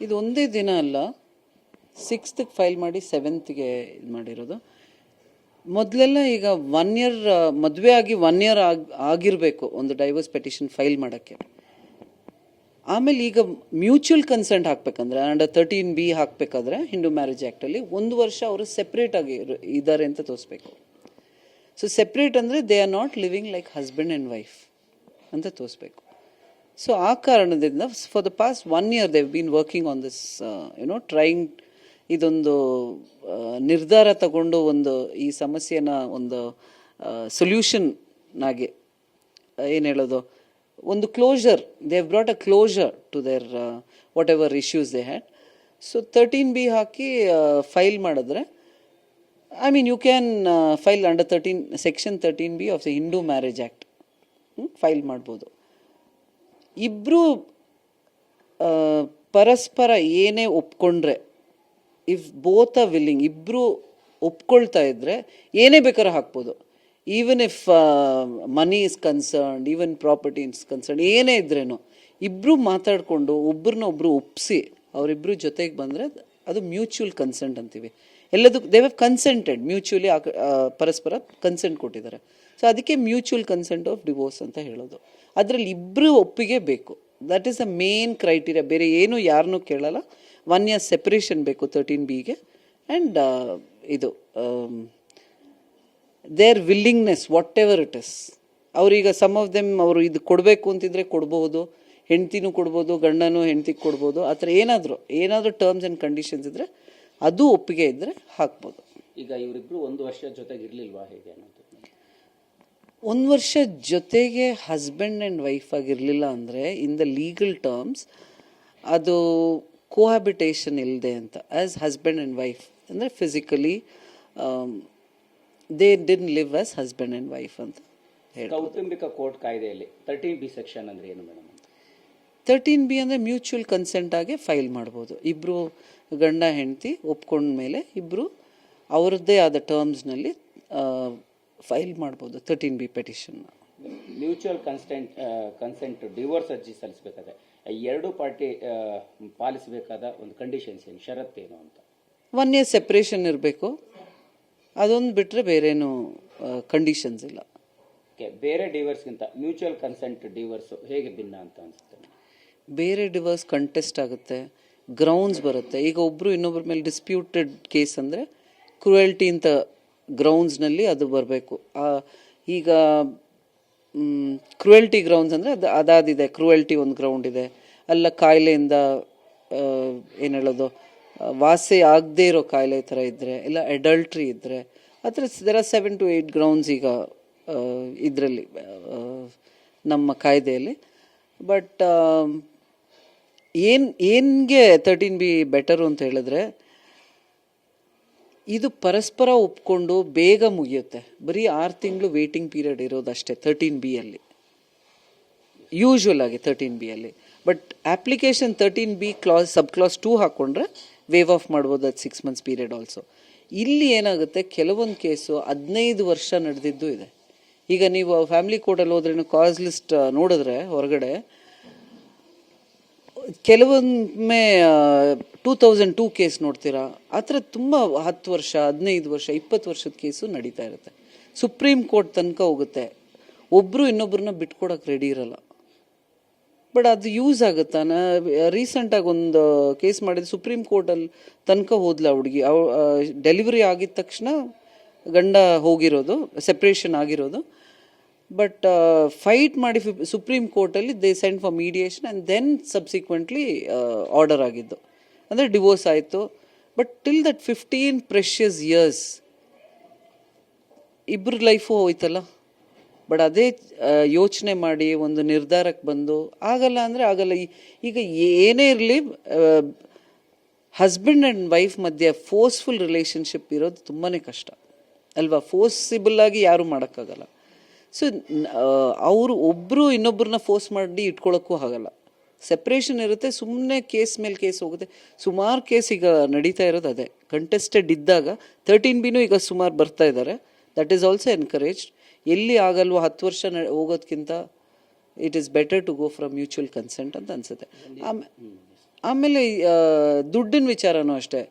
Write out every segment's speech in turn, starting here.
ಇದು ಒಂದೇ ದಿನ ಅಲ್ಲ, 6th ಫೈಲ್ ಮಾಡಿ 7th ಇದು ಮಾಡಿರೋದು. ಮೊದಲೆಲ್ಲ ಈಗ 1 year ಮದುವೆ ಆಗಿ 1 year ಆಗಿರಬೇಕು ಒಂದು ಡೈವರ್ಸ್ ಪೆಟಿಷನ್ ಫೈಲ್ ಮಾಡೋಕ್ಕೆ. ಆಮೇಲೆ ಈಗ ಮ್ಯೂಚುವಲ್ ಕನ್ಸೆಂಟ್ ಹಾಕಬೇಕಂದ್ರೆ ಅಂಡರ್ 13B ಹಾಕಬೇಕಾದ್ರೆ ಹಿಂದೂ ಮ್ಯಾರೇಜ್ ಆ್ಯಕ್ಟಲ್ಲಿ 1 ವರ್ಷ ಅವರು ಸೆಪ್ರೇಟ್ ಆಗಿ ಇದ್ದಾರೆ ಅಂತ ತೋರಿಸ್ಬೇಕು. ಸೊ ಸೆಪ್ರೇಟ್ ಅಂದರೆ they are not living like husband and wife ಅಂತ ತೋರಿಸ್ಬೇಕು. ಸೊ ಆ ಕಾರಣದಿಂದ for the past 1 year they've been working on this trying ಇದೊಂದು ನಿರ್ಧಾರ ತಗೊಂಡು ಒಂದು ಈ ಸಮಸ್ಯೆನ ಒಂದು ಸೊಲ್ಯೂಷನ್ನಾಗಿ ಏನು ಹೇಳೋದು, ಒಂದು closure, they have brought a closure to their what ever issues they had. So 13B ಹಾಕಿ ಫೈಲ್ ಮಾಡಿದ್ರೆ, I mean you can file under section 13B of the Hindu marriage act file ಮಾಡ್ಬೋದು. ಇಬ್ಬರು ಪರಸ್ಪರ ಏನೇ ಒಪ್ಕೊಂಡ್ರೆ, ಇಫ್ ಬೋತ್ ಆರ್ ವಿಲ್ಲಿಂಗ್, ಇಬ್ಬರು ಒಪ್ಕೊಳ್ತಾ ಇದ್ರೆ ಏನೇ ಬೇಕಾದ್ರೂ ಹಾಕ್ಬೋದು. Even if money is concerned, even property is concerned, ಏನೇ ಇದ್ರೇನು ಇಬ್ಬರು ಮಾತಾಡಿಕೊಂಡು ಒಬ್ರನ್ನೊಬ್ರು ಒಪ್ಪಿಸಿ ಅವರಿಬ್ಬರು ಜೊತೆಗೆ ಬಂದರೆ ಅದು ಮ್ಯೂಚುವಲ್ ಕನ್ಸೆಂಟ್ ಅಂತೀವಿ. ಎಲ್ಲದಕ್ಕೂ ದೇ ಹ್ಯಾವ್ ಕನ್ಸೆಂಟೆಡ್, ಮ್ಯೂಚುವಲಿ ಪರಸ್ಪರ ಕನ್ಸೆಂಟ್ ಕೊಟ್ಟಿದ್ದಾರೆ. ಸೊ ಅದಕ್ಕೆ ಮ್ಯೂಚುವಲ್ ಕನ್ಸೆಂಟ್ ಆಫ್ ಡಿವೋರ್ಸ್ ಅಂತ ಹೇಳೋದು. ಅದರಲ್ಲಿ ಇಬ್ಬರು ಒಪ್ಪಿಗೆ ಬೇಕು. That is the main criteria. ಬೇರೆ ಏನು ಯಾರನ್ನೂ ಕೇಳಲ್ಲ. 1 year ಸೆಪರೇಷನ್ ಬೇಕು 13Bಗೆ. ಆ್ಯಂಡ್ ಇದು their willingness what ever it is. ಅವ್ರೀಗ ಸಮ್ ಆಫ್ ದೆಮ್ ಅವರು ಇದು ಕೊಡಬೇಕು ಅಂತಿದ್ರೆ ಕೊಡ್ಬೋದು, ಹೆಂಡ್ತಿನೂ ಕೊಡ್ಬೋದು, ಗಂಡನೂ ಹೆಂಡ್ತಿಗೆ ಕೊಡ್ಬೋದು. ಆ ಥರ ಏನಾದರೂ ಟರ್ಮ್ಸ್ ಆ್ಯಂಡ್ ಕಂಡೀಷನ್ಸ್ ಇದ್ದರೆ ಅದು ಒಪ್ಪಿಗೆ ಇದ್ದರೆ ಹಾಕ್ಬೋದು. ಈಗ ಇವರಿಬ್ಬರು 1 ವರ್ಷ ಜೊತೆಗೆ ಇರಲಿಲ್ವಾ, ಹೇಗೆ ಅನ್ನೋದು? 1 ವರ್ಷ ಜೊತೆಗೆ ಹಸ್ಬೆಂಡ್ ಆ್ಯಂಡ್ ವೈಫ್ ಆಗಿರಲಿಲ್ಲ ಅಂದರೆ ಇನ್ ದ ಲೀಗಲ್ ಟರ್ಮ್ಸ್ ಅದು ಕೋಹ್ಯಾಬಿಟೇಷನ್ ಇಲ್ಲದೆ ಅಂತ. ಆ್ಯಸ್ ಹಸ್ಬೆಂಡ್ ಆ್ಯಂಡ್ ವೈಫ್ ಅಂದರೆ physically they didn't live as husband and wife ಅಂತ ಹೇಳಿ. ಕೌಟುಂಬಿಕ ಕೋರ್ಟ್ ಕಾಯ್ದೆಯಲ್ಲಿ 13B ಸೆಕ್ಷನ್ ಅಂದರೆ ಏನು ಮೇಡಮ್? 13B ಅಂದರೆ ಮ್ಯೂಚುವಲ್ ಕನ್ಸೆಂಟ್ ಆಗಿ ಫೈಲ್ ಮಾಡ್ಬೋದು. ಇಬ್ಬರು ಗಂಡ ಹೆಂಡತಿ ಒಪ್ಕೊಂಡ್ಮೇಲೆ ಇಬ್ಬರು ಅವ್ರದ್ದೇ ಆದ ಟರ್ಮ್ಸ್ನಲ್ಲಿ ಫೈಲ್ ಮಾಡ್ಬೋದು 13B ಪೆಟಿಷನ್ನ. ಮ್ಯೂಚುವಲ್ ಕನ್ಸೆಂಟ್ ಡಿವೋರ್ಸ್ ಅರ್ಜಿ ಸಲ್ಲಿಸಬೇಕಾದ್ರೆ ಎರಡೂ ಪಾರ್ಟಿ ಪಾಲಿಸಬೇಕಾದ ಒಂದು ಕಂಡೀಷನ್ಸ್ ಏನು, ಷರತ್ತೇನು ಅಂತ? 1 year ಸೆಪ್ರೇಷನ್ ಇರಬೇಕು. ಅದೊಂದು ಬಿಟ್ಟರೆ ಬೇರೇನು ಕಂಡೀಷನ್ಸ್ ಇಲ್ಲ. ಬೇರೆ ಡಿವೋರ್ಸ್ಗಿಂತ ಮ್ಯೂಚುವಲ್ ಕನ್ಸೆಂಟ್ ಡಿವೋರ್ಸ್ ಹೇಗೆ ಭಿನ್ನ ಅಂತ ಅನಿಸುತ್ತೆ? ಬೇರೆ ಡಿವೋರ್ಸ್ ಕಂಟೆಸ್ಟ್ ಆಗುತ್ತೆ, ಗ್ರೌಂಡ್ಸ್ ಬರುತ್ತೆ. ಈಗ ಒಬ್ಬರು ಇನ್ನೊಬ್ಬರ ಮೇಲೆ ಡಿಸ್ಪ್ಯೂಟೆಡ್ ಕೇಸ್ ಅಂದರೆ ಕ್ರುಯಲ್ಟಿ ಅಂತ ಗ್ರೌಂಡ್ಸ್ನಲ್ಲಿ ಅದು ಬರಬೇಕು. ಈಗ ಕ್ರುಯಲ್ಟಿ ಗ್ರೌಂಡ್ಸ್ ಅಂದರೆ ಅದಾದಿದೆ. ಕ್ರುಯಲ್ಟಿ ಒಂದು ಗ್ರೌಂಡ್ ಇದೆ. ಅಲ್ಲ ಕಾಯಿಲೆಯಿಂದ ಏನು ಹೇಳೋದು, ವಾಸಿ ಆಗದೇ ಇರೋ ಕಾಯಿಲೆ ಥರ ಇದ್ದರೆ, ಇಲ್ಲ ಅಡಲ್ಟ್ರಿ ಇದ್ದರೆ, ಆ ಥರ ದೆರ್ ಆರ್ 7 to 8 ಗ್ರೌಂಡ್ಸ್ ಈಗ ಇದರಲ್ಲಿ ನಮ್ಮ ಕಾಯ್ದೆಯಲ್ಲಿ. ಬಟ್ ಏನ್ಗೆ 13B ಬೆಟರು ಅಂತ ಹೇಳಿದ್ರೆ, ಇದು ಪರಸ್ಪರ ಒಪ್ಕೊಂಡು ಬೇಗ ಮುಗಿಯುತ್ತೆ. ಬರೀ 6 ತಿಂಗಳು ವೇಟಿಂಗ್ ಪೀರಿಯಡ್ ಇರೋದಷ್ಟೇ 13Bಯಲ್ಲಿ, ಯೂಶ್ವಲ್ ಆಗಿ 13Bಯಲ್ಲಿ. But application 13B sub clause 2 ಹಾಕ್ಕೊಂಡ್ರೆ ವೇವ್ ಆಫ್ ಮಾಡ್ಬೋದು ಅದು 6 months ಪೀರಿಯಡ್ ಆಲ್ಸೋ. ಇಲ್ಲಿ ಏನಾಗುತ್ತೆ, ಕೆಲವೊಂದು ಕೇಸು 15 ವರ್ಷ ನಡೆದಿದ್ದು ಇದೆ. ಈಗ ನೀವು ಫ್ಯಾಮಿಲಿ ಕೋರ್ಟಲ್ಲಿ ಹೋದ್ರೇನು ಕಾಸ್ ಲಿಸ್ಟ್ ನೋಡಿದ್ರೆ ಹೊರಗಡೆ ಕೆಲವೊಮ್ಮೆ 2002 ಕೇಸ್ ನೋಡ್ತೀರಾ. ಆ ಥರ ತುಂಬ 10 ವರ್ಷ 15 ವರ್ಷ 20 ವರ್ಷದ ಕೇಸು ನಡೀತಾ ಇರುತ್ತೆ. ಸುಪ್ರೀಂ ಕೋರ್ಟ್ ತನಕ ಹೋಗುತ್ತೆ. ಒಬ್ಬರು ಇನ್ನೊಬ್ಬರನ್ನ ಬಿಟ್ಕೊಡೋಕೆ ರೆಡಿ ಇರಲ್ಲ. ಬಟ್ ಅದು ಯೂಸ್ ಆಗುತ್ತಾ? ರೀಸೆಂಟಾಗಿ ಒಂದು ಕೇಸ್ ಮಾಡಿದ್ರೆ ಸುಪ್ರೀಂ ಕೋರ್ಟಲ್ಲಿ ತನಕ ಹೋದ್ಲ ಹುಡುಗಿ. ಡೆಲಿವರಿ ಆಗಿದ ತಕ್ಷಣ ಗಂಡ ಹೋಗಿರೋದು, ಸೆಪ್ರೇಷನ್ ಆಗಿರೋದು. ಬಟ್ ಫೈಟ್ ಮಾಡಿ ಸುಪ್ರೀಂ ಕೋರ್ಟಲ್ಲಿ they send for mediation and then subsequently order ಆಗಿದ್ದು, ಅಂದರೆ ಡಿವೋರ್ಸ್ ಆಯಿತು. But till that 15 precious years ಇಬ್ಬರ ಲೈಫು ಹೋಯ್ತಲ್ಲ. ಬಟ್ ಅದೇ ಯೋಚನೆ ಮಾಡಿ ಒಂದು ನಿರ್ಧಾರಕ್ಕೆ ಬಂದು ಆಗಲ್ಲ ಅಂದರೆ ಆಗಲ್ಲ. ಈಗ ಏನೇ ಇರಲಿ, ಹಸ್ಬೆಂಡ್ ಆ್ಯಂಡ್ ವೈಫ್ ಮಧ್ಯೆ ಫೋರ್ಸ್ಫುಲ್ ರಿಲೇಷನ್ಶಿಪ್ ಇರೋದು ತುಂಬಾ ಕಷ್ಟ ಅಲ್ವಾ? ಫೋರ್ಸಿಬಲ್ ಆಗಿ ಯಾರೂ ಮಾಡೋಕ್ಕಾಗಲ್ಲ. ಸೊ ಅವರು ಒಬ್ಬರು ಇನ್ನೊಬ್ಬರನ್ನ ಫೋರ್ಸ್ ಮಾಡಿ ಇಟ್ಕೊಳ್ಳೋಕ್ಕೂ ಆಗಲ್ಲ. ಸೆಪ್ರೇಷನ್ ಇರುತ್ತೆ, ಸುಮ್ಮನೆ ಕೇಸ್ ಮೇಲೆ ಕೇಸ್ ಹೋಗುತ್ತೆ. ಸುಮಾರು ಕೇಸ್ ಈಗ ನಡೀತಾ ಇರೋದು ಅದೇ ಕಂಟೆಸ್ಟೆಡ್ ಇದ್ದಾಗ. 13Bನೂ ಈಗ ಸುಮಾರು ಬರ್ತಾ ಇದ್ದಾರೆ. That is also encouraged. ಎಲ್ಲಿ ಆಗಲ್ವೋ 10 ವರ್ಷ ಹೋಗೋದ್ಕಿಂತ it is better to go from mutual consent ಅಂತ ಅನ್ಸುತ್ತೆ. ಆಮೇಲೆ ದುಡ್ಡಿನ ವಿಚಾರನೂ ಅಷ್ಟೇ.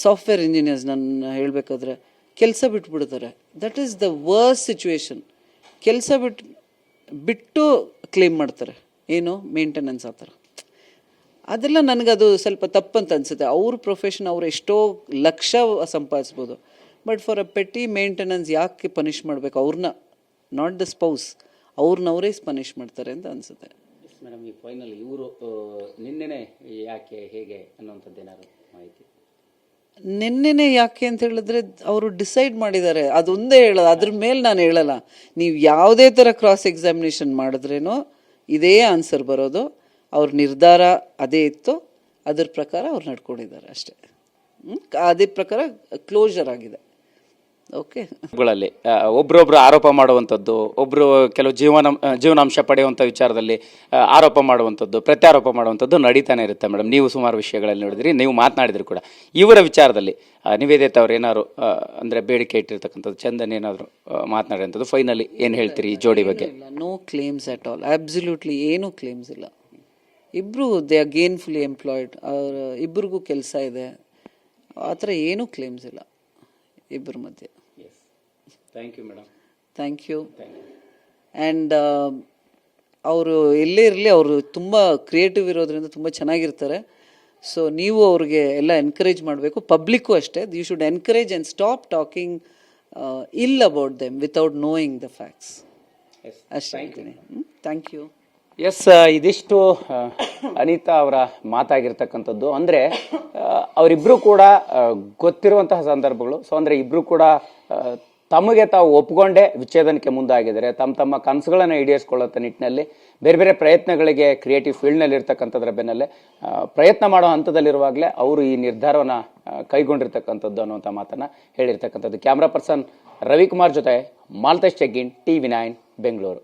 ಸಾಫ್ಟ್ವೇರ್ ಇಂಜಿನಿಯರ್ಸ್ ನಾನು ಹೇಳಬೇಕಾದ್ರೆ ಕೆಲಸ ಬಿಟ್ಬಿಡ್ತಾರೆ. That is the worst situation. ಕೆಲಸ ಬಿಟ್ಟು ಕ್ಲೇಮ್ ಮಾಡ್ತಾರೆ, ಏನು ಮೇಂಟೆನೆನ್ಸ್ ಆ ಥರ. ಅದೆಲ್ಲ ನನಗದು ಸ್ವಲ್ಪ ತಪ್ಪಂತ ಅನಿಸುತ್ತೆ. ಅವ್ರ ಪ್ರೊಫೆಷನ್, ಅವ್ರು ಎಷ್ಟೋ ಲಕ್ಷ ಸಂಪಾದಿಸ್ಬೋದು, but for a petty maintenance ಯಾಕೆ ಪನಿಷ್ ಮಾಡಬೇಕು ಅವ್ರನ್ನ? ನಾಟ್ ದ ಸ್ಪೌಸ್, ಅವ್ರನ್ನವರೇ ಪನಿಷ್ ಮಾಡ್ತಾರೆ ಅಂತ ಅನಿಸುತ್ತೆ. ಮೇಡಮ್, ಈ ಫೈನಲ್ ಇವರು ನಿನ್ನೆನೆ ಯಾಕೆ ಹೇಗೆ ಅನ್ನೋಂಥದ್ದು ಏನಾದ್ರು ಮಾಹಿತಿ? ನಿನ್ನೆನೆ ಯಾಕೆ ಅಂತ ಹೇಳಿದ್ರೆ ಅವರು ಡಿಸೈಡ್ ಮಾಡಿದ್ದಾರೆ, ಅದೊಂದೇ ಹೇಳೋದು. ಅದ್ರ ಮೇಲೆ ನಾನು ಹೇಳಲ್ಲ. ನೀವು ಯಾವುದೇ ಥರ ಕ್ರಾಸ್ ಎಕ್ಸಾಮಿನೇಷನ್ ಮಾಡಿದ್ರೇನೋ ಇದೇ ಆನ್ಸರ್ ಬರೋದು. ಅವ್ರ ನಿರ್ಧಾರ ಅದೇ ಇತ್ತು, ಅದ್ರ ಪ್ರಕಾರ ಅವ್ರು ನಡ್ಕೊಂಡಿದ್ದಾರೆ ಅಷ್ಟೇ. ಅದೇ ಪ್ರಕಾರ ಕ್ಲೋಸರ್ ಆಗಿದೆ. ಓಕೆ. ಗಳಲ್ಲಿ ಒಬ್ರೊಬ್ರು ಆರೋಪ ಮಾಡುವಂಥದ್ದು, ಒಬ್ರು ಕೆಲವು ಜೀವನಾಂಶ ಪಡೆಯುವಂಥ ವಿಚಾರದಲ್ಲಿ ಆರೋಪ ಮಾಡುವಂಥದ್ದು, ಪ್ರತ್ಯಾರೋಪ ಮಾಡುವಂಥದ್ದು ನಡೀತಾನೆ ಇರುತ್ತೆ ಮೇಡಮ್. ನೀವು ಸುಮಾರು ವಿಷಯಗಳಲ್ಲಿ ನೋಡಿದ್ರಿ, ನೀವು ಮಾತನಾಡಿದ್ರಿ ಕೂಡ. ಇವರ ವಿಚಾರದಲ್ಲಿ ನಿವೇದಿತ ಅವ್ರು ಏನಾದ್ರು ಅಂದರೆ ಬೇಡಿಕೆ ಇಟ್ಟಿರ್ತಕ್ಕಂಥದ್ದು, ಚಂದನ್ ಏನಾದರೂ ಮಾತನಾಡುವಂಥದ್ದು, ಫೈನಲಿ ಏನು ಹೇಳ್ತೀರಿ ಈ ಜೋಡಿ ಬಗ್ಗೆ? No claims at all, absolutely ಏನೂ ಕ್ಲೇಮ್ಸ್ ಇಲ್ಲ. ಇಬ್ಬರು ದೇ ಆರ್ ಗೇನ್ಫುಲಿ ಎಂಪ್ಲಾಯ್ಡ್, ಅವ್ರ ಇಬ್ಬರಿಗೂ ಕೆಲಸ ಇದೆ, ಆ ಥರ ಏನೂ ಕ್ಲೇಮ್ಸ್ ಇಲ್ಲ ಇಬ್ಬರ ಮಧ್ಯೆ. Thank you madam. Thank you. And ಅವರು ಎಲ್ಲೇ ಇರಲಿ, ಅವರು ತುಂಬ ಕ್ರಿಯೇಟಿವ್ ಇರೋದ್ರಿಂದ ತುಂಬ ಚೆನ್ನಾಗಿರ್ತಾರೆ. ಸೊ ನೀವು ಅವ್ರಿಗೆ ಎಲ್ಲ ಎನ್ಕರೇಜ್ ಮಾಡಬೇಕು. ಪಬ್ಲಿಕ್ಕು ಅಷ್ಟೇ, you should encourage and stop talking ill about them without knowing the facts. ಅಷ್ಟೇ ಹೇಳ್ತೀನಿ. Thank you. ಎಸ್, ಇದಿಷ್ಟು ಅನಿತಾ ಅವರ ಮಾತಾಗಿರ್ತಕ್ಕಂಥದ್ದು. ಅಂದರೆ ಅವರಿಬ್ಬರು ಕೂಡ ಗೊತ್ತಿರುವಂತಹ ಸಂದರ್ಭಗಳು. ಸೊ ಅಂದರೆ ಇಬ್ಬರು ಕೂಡ ತಮಗೆ ತಾವು ಒಪ್ಕೊಂಡೇ ವಿಚ್ಛೇದನಕ್ಕೆ ಮುಂದಾಗಿದ್ದಾರೆ. ತಮ್ಮ ಕನಸುಗಳನ್ನು ಈಡೇರಿಸಿಕೊಳ್ಳುವಂಥ ನಿಟ್ಟಿನಲ್ಲಿ ಬೇರೆ ಬೇರೆ ಪ್ರಯತ್ನಗಳಿಗೆ ಕ್ರಿಯೇಟಿವ್ ಫೀಲ್ಡ್ನಲ್ಲಿ ಇರ್ತಕ್ಕಂಥದ್ರ ಬೆನ್ನಲ್ಲೇ ಪ್ರಯತ್ನ ಮಾಡೋ ಹಂತದಲ್ಲಿರುವಾಗಲೇ ಅವರು ಈ ನಿರ್ಧಾರವನ್ನು ಕೈಗೊಂಡಿರ್ತಕ್ಕಂಥದ್ದು ಅನ್ನುವಂಥ ಮಾತನ್ನು ಹೇಳಿರ್ತಕ್ಕಂಥದ್ದು. ಕ್ಯಾಮ್ರಾ ಪರ್ಸನ್ ರವಿಕುಮಾರ್ ಜೊತೆ ಮಾಲ್ತೇಶ್ ಚೆಗ್ಗಿನ್, TV9 ಬೆಂಗಳೂರು.